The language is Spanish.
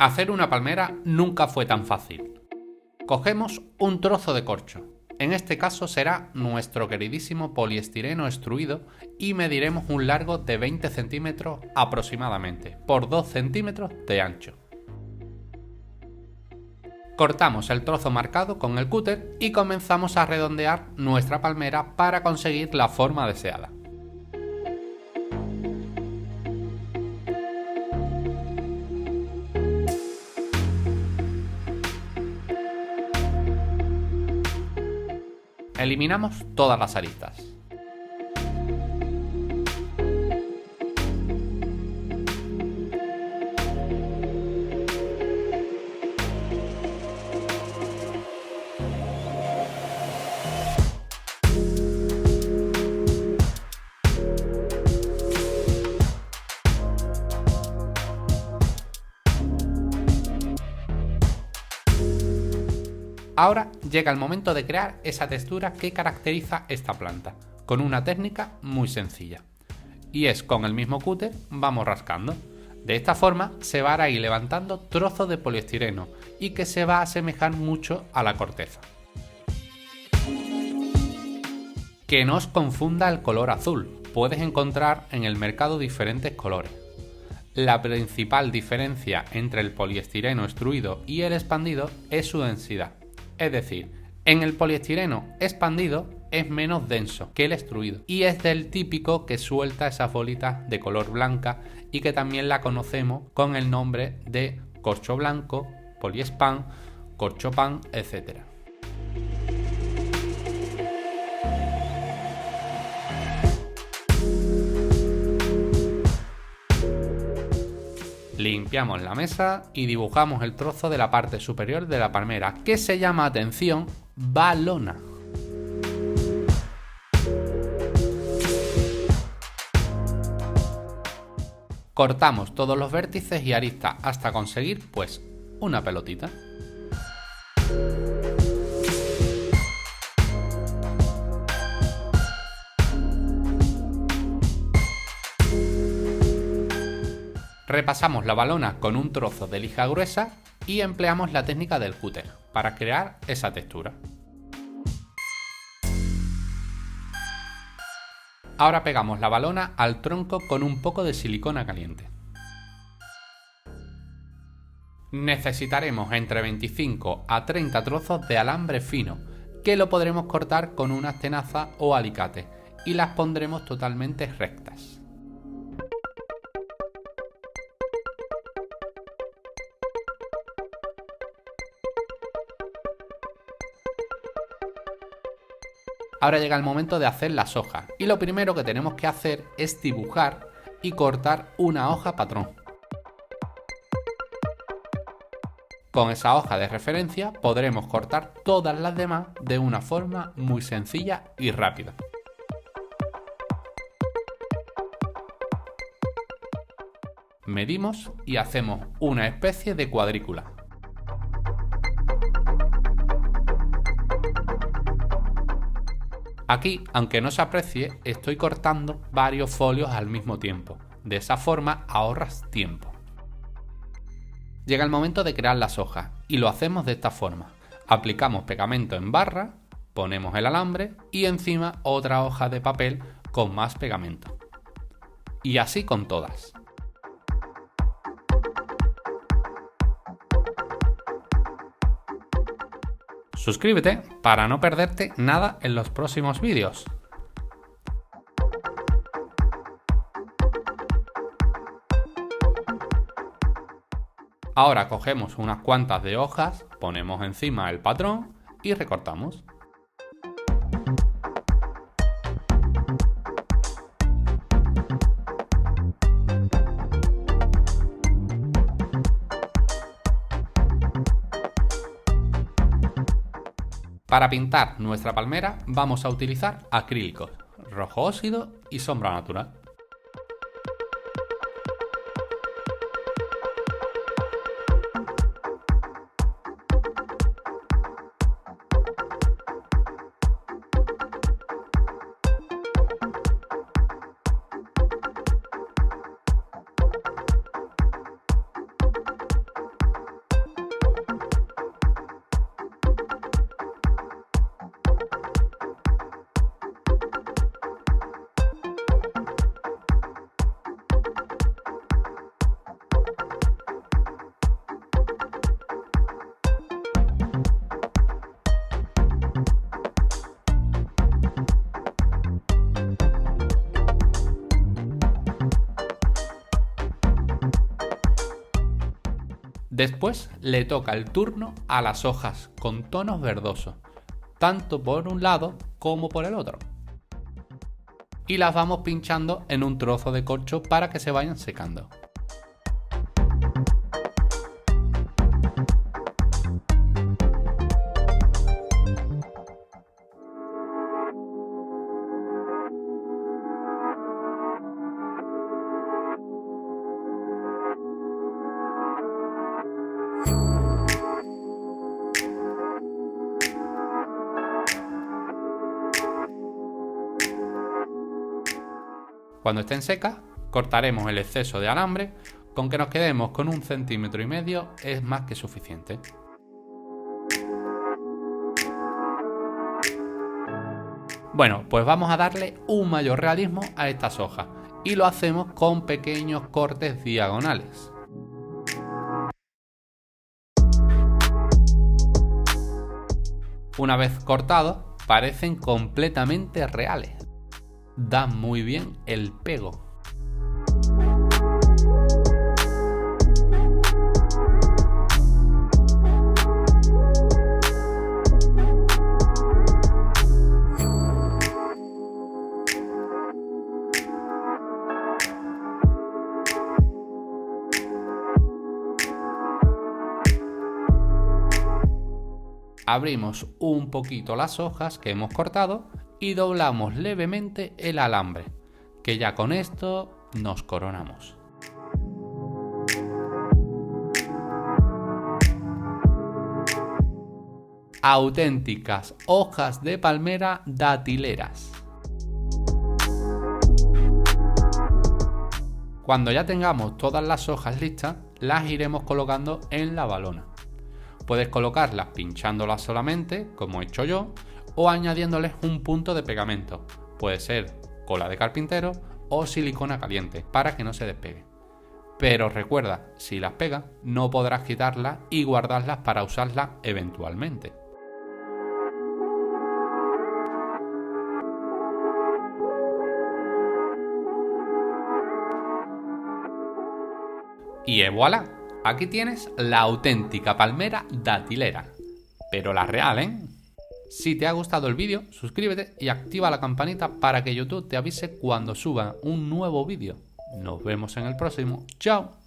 Hacer una palmera nunca fue tan fácil. Cogemos un trozo de corcho. En este caso será nuestro queridísimo poliestireno extruido y mediremos un largo de 20 centímetros aproximadamente por 2 centímetros de ancho. Cortamos el trozo marcado con el cúter y comenzamos a redondear nuestra palmera para conseguir la forma deseada. Eliminamos todas las aristas. Ahora llega el momento de crear esa textura que caracteriza esta planta, con una técnica muy sencilla. Y es con el mismo cúter vamos rascando. De esta forma se van a ir levantando trozos de poliestireno y que se va a asemejar mucho a la corteza. Que no os confunda el color azul, puedes encontrar en el mercado diferentes colores. La principal diferencia entre el poliestireno extruido y el expandido es su densidad. Es decir, en el poliestireno expandido es menos denso que el extruido y es del típico que suelta esas bolitas de color blanca y que también la conocemos con el nombre de corcho blanco, poliespan, corchopan, etc. Limpiamos la mesa y dibujamos el trozo de la parte superior de la palmera, que se llama, atención, balona. Cortamos todos los vértices y aristas hasta conseguir, pues, una pelotita. Repasamos la balona con un trozo de lija gruesa y empleamos la técnica del cúter para crear esa textura. Ahora pegamos la balona al tronco con un poco de silicona caliente. Necesitaremos entre 25 a 30 trozos de alambre fino, que lo podremos cortar con unas tenazas o alicate y las pondremos totalmente rectas. Ahora llega el momento de hacer las hojas y lo primero que tenemos que hacer es dibujar y cortar una hoja patrón. Con esa hoja de referencia podremos cortar todas las demás de una forma muy sencilla y rápida. Medimos y hacemos una especie de cuadrícula. Aquí, aunque no se aprecie, estoy cortando varios folios al mismo tiempo. De esa forma ahorras tiempo. Llega el momento de crear las hojas y lo hacemos de esta forma. Aplicamos pegamento en barra, ponemos el alambre y encima otra hoja de papel con más pegamento. Y así con todas. Suscríbete para no perderte nada en los próximos vídeos. Ahora cogemos unas cuantas de hojas, ponemos encima el patrón y recortamos. Para pintar nuestra palmera vamos a utilizar acrílicos, rojo óxido y sombra natural. Después le toca el turno a las hojas con tonos verdosos, tanto por un lado como por el otro. Y las vamos pinchando en un trozo de corcho para que se vayan secando. Cuando estén secas, cortaremos el exceso de alambre. Con que nos quedemos con 1,5 centímetros es más que suficiente. Bueno, pues vamos a darle un mayor realismo a estas hojas y lo hacemos con pequeños cortes diagonales. Una vez cortados, parecen completamente reales. Da muy bien el pego. Abrimos un poquito las hojas que hemos cortado y doblamos levemente el alambre, que ya con esto nos coronamos. Auténticas hojas de palmera datileras. Cuando ya tengamos todas las hojas listas, las iremos colocando en la balona. Puedes colocarlas pinchándolas solamente, como he hecho yo, o añadiéndoles un punto de pegamento. Puede ser cola de carpintero o silicona caliente, para que no se despegue. Pero recuerda, si las pegas, no podrás quitarlas y guardarlas para usarlas eventualmente. Y voilà, aquí tienes la auténtica palmera datilera, pero la real, ¿eh? Si te ha gustado el vídeo, suscríbete y activa la campanita para que YouTube te avise cuando suba un nuevo vídeo. Nos vemos en el próximo. ¡Chao!